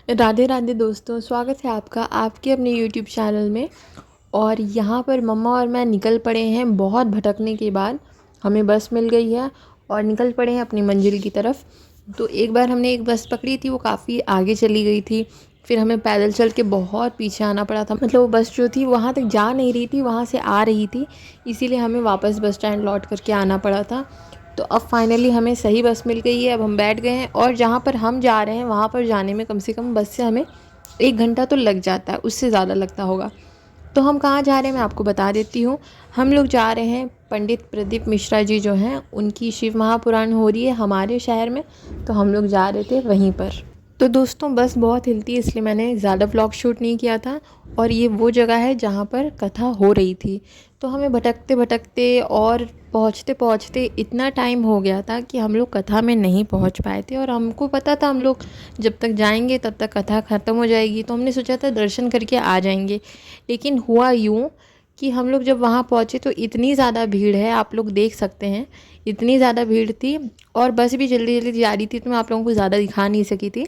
राधे राधे दोस्तों, स्वागत है आपका आपके अपने यूट्यूब चैनल में। और यहाँ पर मम्मा और मैं निकल पड़े हैं। बहुत भटकने के बाद हमें बस मिल गई है और निकल पड़े हैं अपनी मंजिल की तरफ। तो एक बार हमने एक बस पकड़ी थी, वो काफ़ी आगे चली गई थी। फिर हमें पैदल चल के बहुत पीछे आना पड़ा था। मतलब वो बस जो थी वहाँ तक जा नहीं रही थी, वहाँ से आ रही थी, इसीलिए हमें वापस बस स्टैंड लौट करके आना पड़ा था। तो अब फाइनली हमें सही बस मिल गई है। अब हम बैठ गए हैं और जहाँ पर हम जा रहे हैं वहाँ पर जाने में कम से कम बस से हमें 1 घंटा तो लग जाता है, उससे ज़्यादा लगता होगा। तो हम कहाँ जा रहे हैं मैं आपको बता देती हूँ। हम लोग जा रहे हैं, पंडित प्रदीप मिश्रा जी जो हैं उनकी शिव महापुराण हो रही है हमारे शहर में, तो हम लोग जा रहे थे वहीं पर। तो दोस्तों बस बहुत हिलती है, इसलिए मैंने ज़्यादा व्लॉग शूट नहीं किया था। और ये वो जगह है जहाँ पर कथा हो रही थी। तो हमें भटकते भटकते और पहुँचते पहुँचते इतना टाइम हो गया था कि हम लोग कथा में नहीं पहुँच पाए थे। और हमको पता था हम लोग जब तक जाएंगे तब तक कथा ख़त्म हो जाएगी, तो हमने सोचा था दर्शन करके आ जाएंगे। लेकिन हुआ यूँ कि हम लोग जब वहाँ पहुँचे तो इतनी ज़्यादा भीड़ है, आप लोग देख सकते हैं, इतनी ज़्यादा भीड़ थी। और बस भी जल्दी जल्दी जा रही थी, तो मैं आप लोगों को ज़्यादा दिखा नहीं सकी थी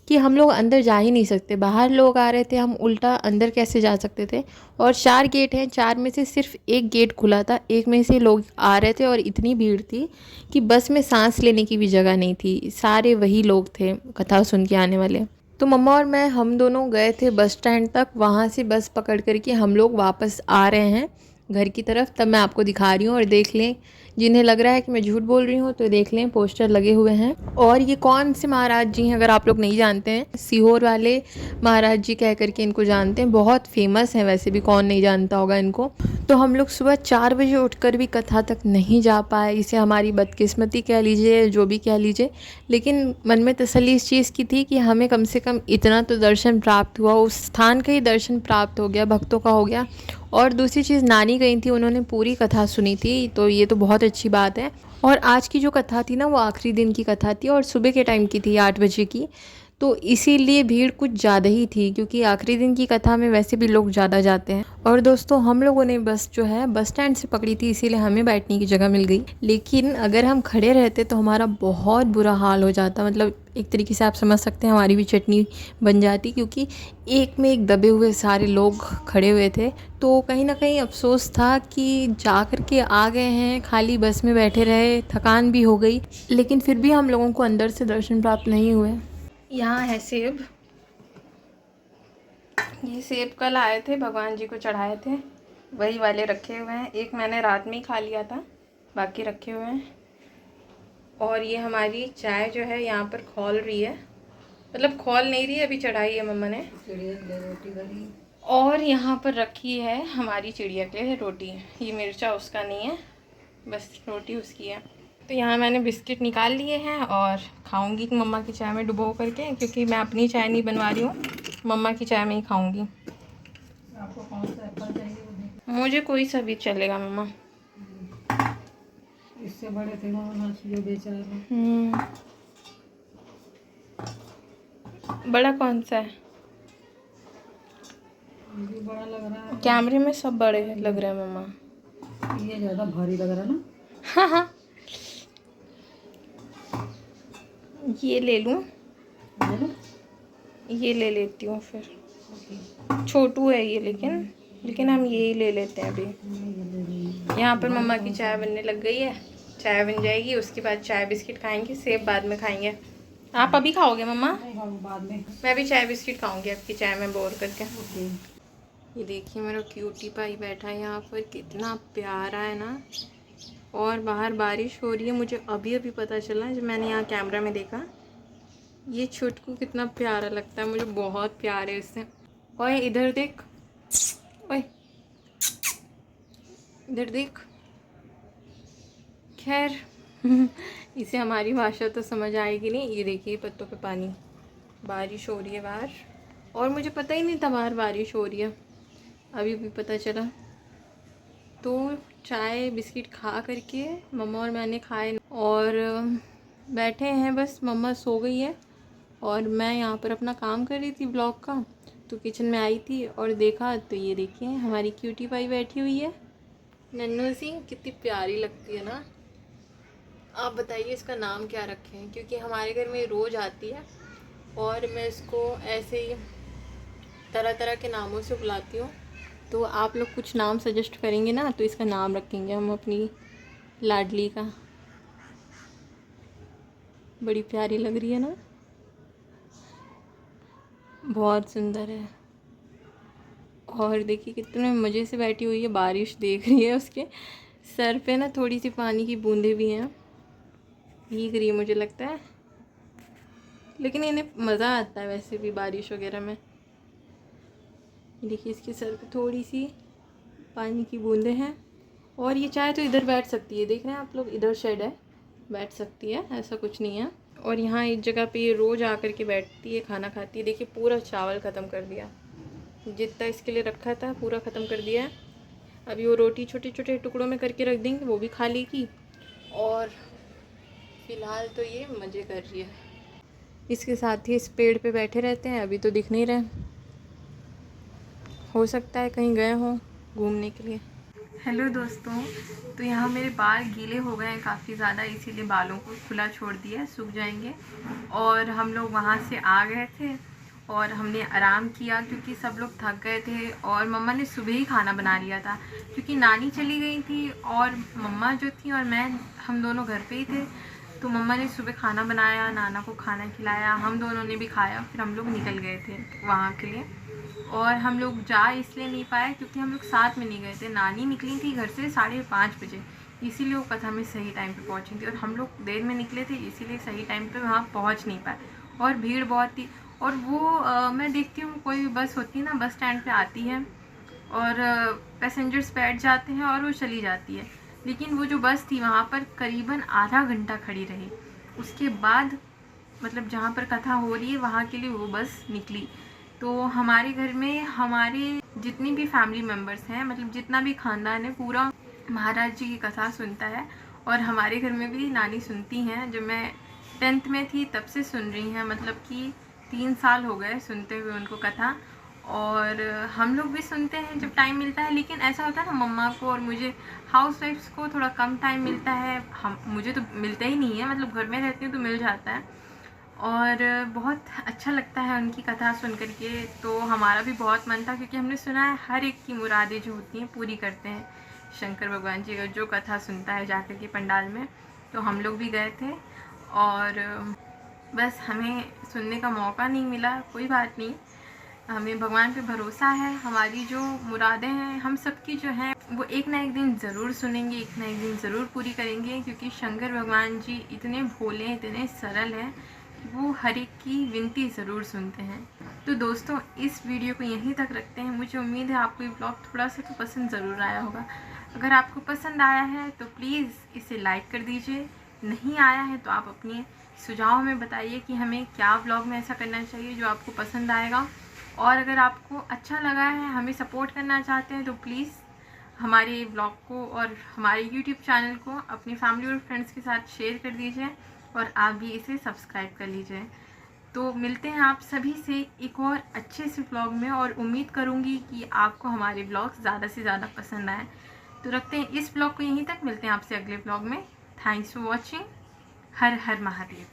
कि हम लोग अंदर जा ही नहीं सकते। बाहर लोग आ रहे थे, हम उल्टा अंदर कैसे जा सकते थे। और 4 गेट हैं, 4 में से सिर्फ एक गेट खुला था, एक में से लोग आ रहे थे और इतनी भीड़ थी कि बस में सांस लेने की भी जगह नहीं थी। सारे वही लोग थे कथा सुन के आने वाले। तो मम्मा और मैं हम दोनों गए थे बस स्टैंड तक, वहाँ से बस पकड़ करके हम लोग वापस आ रहे हैं घर की तरफ। तब मैं आपको दिखा रही हूँ और देख लें, जिन्हें लग रहा है कि मैं झूठ बोल रही हूँ तो देख लें, पोस्टर लगे हुए हैं। और ये कौन से महाराज जी हैं अगर आप लोग नहीं जानते हैं, सीहोर वाले महाराज जी कह करके इनको जानते हैं, बहुत फेमस हैं, वैसे भी कौन नहीं जानता होगा इनको। तो हम लोग सुबह 4 बजे उठकर भी कथा तक नहीं जा पाए। इसे हमारी बदकिस्मती कह लीजिए, जो भी कह लीजिए, लेकिन मन में तसल्ली इस चीज़ की थी कि हमें कम से कम इतना तो दर्शन प्राप्त हुआ, उस स्थान का ही दर्शन प्राप्त हो गया, भक्तों का हो गया। और दूसरी चीज़, नानी गई थी, उन्होंने पूरी कथा सुनी थी, तो ये तो बहुत अच्छी बात है। और आज की जो कथा थी ना, वो आखिरी दिन की कथा थी और सुबह के टाइम की थी, 8 बजे की। तो इसीलिए भीड़ कुछ ज़्यादा ही थी, क्योंकि आखिरी दिन की कथा में वैसे भी लोग ज़्यादा जाते हैं। और दोस्तों हम लोगों ने बस जो है बस स्टैंड से पकड़ी थी, इसीलिए हमें बैठने की जगह मिल गई। लेकिन अगर हम खड़े रहते तो हमारा बहुत बुरा हाल हो जाता। मतलब एक तरीके से आप समझ सकते हैं हमारी भी चटनी बन जाती, क्योंकि एक में एक दबे हुए सारे लोग खड़े हुए थे। तो कहीं ना कहीं अफसोस था कि जा कर के आ गए हैं, खाली बस में बैठे रहे, थकान भी हो गई, लेकिन फिर भी हम लोगों को अंदर से दर्शन प्राप्त नहीं हुए। यहाँ है सेब, ये सेब कल आए थे, भगवान जी को चढ़ाए थे, वही वाले रखे हुए हैं। एक मैंने रात में ही खा लिया था, बाकी रखे हुए हैं। और ये हमारी चाय जो है यहाँ पर खौल रही है, मतलब खौल नहीं रही है, अभी चढ़ाई है मम्मा ने। और यहाँ पर रखी है हमारी चिड़िया के लिए रोटी। ये मिर्चा उसका नहीं है, बस रोटी उसकी है। तो यहाँ मैंने बिस्किट निकाल लिए हैं और खाऊंगी मम्मा की चाय में डुबो करके, क्योंकि मैं अपनी चाय नहीं बनवा रही हूँ, मम्मा की चाय में ही खाऊंगी। आपको कौन सा एप्पल चाहिए? मुझे कोई सा भी चलेगा मम्मा। इससे बड़े थे जो बेचा है। बड़ा कौन सा है? ये बड़ा लग रहा है, कैमरे में सब बड़े लग रहे हैं मम्मा। ये ज़्यादा भारी लग रहा है ना। हाँ हाँ, ये ले लूँ, ये ले लेती हूँ फिर। छोटू है ये, लेकिन हम यही ले लेते हैं अभी। यहाँ पर मम्मा की चाय बनने लग गई है, चाय बन जाएगी, उसके बाद चाय बिस्किट खाएंगे, सेब बाद में खाएंगे। आप अभी खाओगे मम्मा? बाद में। मैं भी चाय बिस्किट खाऊंगी आपकी चाय में बोर करके। ये देखिए मेरा क्यूटी पाई बैठा है यहाँ पर, कितना प्यारा है ना। और बाहर बारिश हो रही है, मुझे अभी अभी पता चला जब मैंने यहाँ कैमरा में देखा। ये छुटकू कितना प्यारा लगता है, मुझे बहुत प्यार है इससे। ओए इधर देख, ओए इधर देख। खैर इसे हमारी भाषा तो समझ आएगी नहीं। ये देखिए पत्तों पे पानी, बारिश हो रही है बाहर, और मुझे पता ही नहीं था बाहर बारिश हो रही है, अभी भी पता चला। तो चाय बिस्किट खा करके मम्मा और मैंने खाए और बैठे हैं, बस मम्मा सो गई है और मैं यहाँ पर अपना काम कर रही थी ब्लॉग का। तो किचन में आई थी और देखा तो ये देखिए हमारी क्यूटी पाई बैठी हुई है, नन्नू सी, कितनी प्यारी लगती है ना। आप बताइए इसका नाम क्या रखें, क्योंकि हमारे घर में रोज़ आती है और मैं इसको ऐसे ही तरह तरह के नामों से बुलाती हूँ। तो आप लोग कुछ नाम सजेस्ट करेंगे ना, तो इसका नाम रखेंगे हम अपनी लाडली का। बड़ी प्यारी लग रही है ना, बहुत सुंदर है। और देखिए कितने मज़े से बैठी हुई है, बारिश देख रही है। उसके सर पे ना थोड़ी सी पानी की बूंदें भी हैं, भीग रही है मुझे लगता है, लेकिन इन्हें मज़ा आता है वैसे भी बारिश वगैरह में। देखिए इसके सर पे थोड़ी सी पानी की बूंदें हैं। और ये चाहे तो इधर बैठ सकती है, देख रहे हैं आप लोग, इधर शेड है, बैठ सकती है, ऐसा कुछ नहीं है। और यहाँ इस जगह पे ये रोज़ आकर के बैठती है, खाना खाती है। देखिए पूरा चावल ख़त्म कर दिया, जितना इसके लिए रखा था पूरा ख़त्म कर दिया है। अभी वो रोटी छोटे छोटे टुकड़ों में करके रख देंगे, वो भी खा लेगी। और फ़िलहाल तो ये मज़े कर रही है। इसके साथ ही इस पेड़ पे बैठे रहते हैं, अभी तो दिख नहीं रहे, हो सकता है कहीं गए हों घूमने के लिए। हेलो दोस्तों, तो यहाँ मेरे बाल गीले हो गए हैं काफ़ी ज़्यादा, इसीलिए बालों को खुला छोड़ दिया, सूख जाएंगे। और हम लोग वहाँ से आ गए थे और हमने आराम किया क्योंकि सब लोग थक गए थे। और मम्मा ने सुबह ही खाना बना लिया था क्योंकि नानी चली गई थी और मम्मा जो थी और मैं, हम दोनों घर पे ही थे। तो मम्मा ने सुबह खाना बनाया, नाना को खाना खिलाया, हम दोनों ने भी खाया, फिर हम लोग निकल गए थे वहाँ के लिए। और हम लोग जा इसलिए नहीं पाए क्योंकि हम लोग साथ में नहीं गए थे। नानी निकली थी घर से 5:30 बजे, इसीलिए वो कथा में सही टाइम पे पहुंची थी, और हम लोग देर में निकले थे, इसीलिए सही टाइम पे वहाँ पहुंच नहीं पाए। और भीड़ बहुत थी। और वो मैं देखती हूँ कोई भी बस होती है ना, बस स्टैंड पे आती है और पैसेंजर्स बैठ जाते हैं और वो चली जाती है, लेकिन वो जो बस थी वहाँ पर करीबन आधा घंटा खड़ी रही। उसके बाद मतलब जहाँ पर कथा हो रही है वहाँ के लिए वो बस निकली। तो हमारे घर में हमारे जितनी भी फैमिली मेम्बर्स हैं, मतलब जितना भी ख़ानदान है, पूरा महाराज जी की कथा सुनता है। और हमारे घर में भी नानी सुनती हैं, जब मैं 10th में थी तब से सुन रही हैं, मतलब कि 3 साल हो गए सुनते हुए उनको कथा। और हम लोग भी सुनते हैं जब टाइम मिलता है, लेकिन ऐसा होता है ना, मम्मा को और मुझे हाउस वाइफ्स को थोड़ा कम टाइम मिलता है। मुझे तो मिलता ही नहीं है, मतलब घर में रहती हूँ तो मिल जाता है। और बहुत अच्छा लगता है उनकी कथा सुन कर के। तो हमारा भी बहुत मन था क्योंकि हमने सुना है हर एक की मुरादें जो होती हैं पूरी करते हैं शंकर भगवान जी, जो कथा सुनता है जाकर के पंडाल में। तो हम लोग भी गए थे और बस हमें सुनने का मौका नहीं मिला, कोई बात नहीं। हमें भगवान पे भरोसा है, हमारी जो मुरादें हैं हम सबकी जो हैं वो एक ना एक दिन ज़रूर सुनेंगे, एक ना एक दिन ज़रूर पूरी करेंगे, क्योंकि शंकर भगवान जी इतने भोले हैं, इतने सरल हैं, वो हर एक की विनती ज़रूर सुनते हैं। तो दोस्तों इस वीडियो को यहीं तक रखते हैं। मुझे उम्मीद है आपको ये ब्लॉग थोड़ा सा तो पसंद ज़रूर आया होगा। अगर आपको पसंद आया है तो प्लीज़ इसे लाइक कर दीजिए, नहीं आया है तो आप अपने सुझाव हमें बताइए कि हमें क्या ब्लॉग में ऐसा करना चाहिए जो आपको पसंद आएगा। और अगर आपको अच्छा लगा है, हमें सपोर्ट करना चाहते हैं, तो प्लीज़ हमारे ब्लॉग को और हमारे यूट्यूब चैनल को अपनी फैमिली और फ्रेंड्स के साथ शेयर कर दीजिए, और आप भी इसे सब्सक्राइब कर लीजिए। तो मिलते हैं आप सभी से एक और अच्छे से ब्लॉग में, और उम्मीद करूँगी कि आपको हमारे ब्लॉग ज़्यादा से ज़्यादा पसंद आए। तो रखते हैं इस ब्लॉग को यहीं तक, मिलते हैं आपसे अगले ब्लॉग में। Thanks for watching. Her her Mahadev.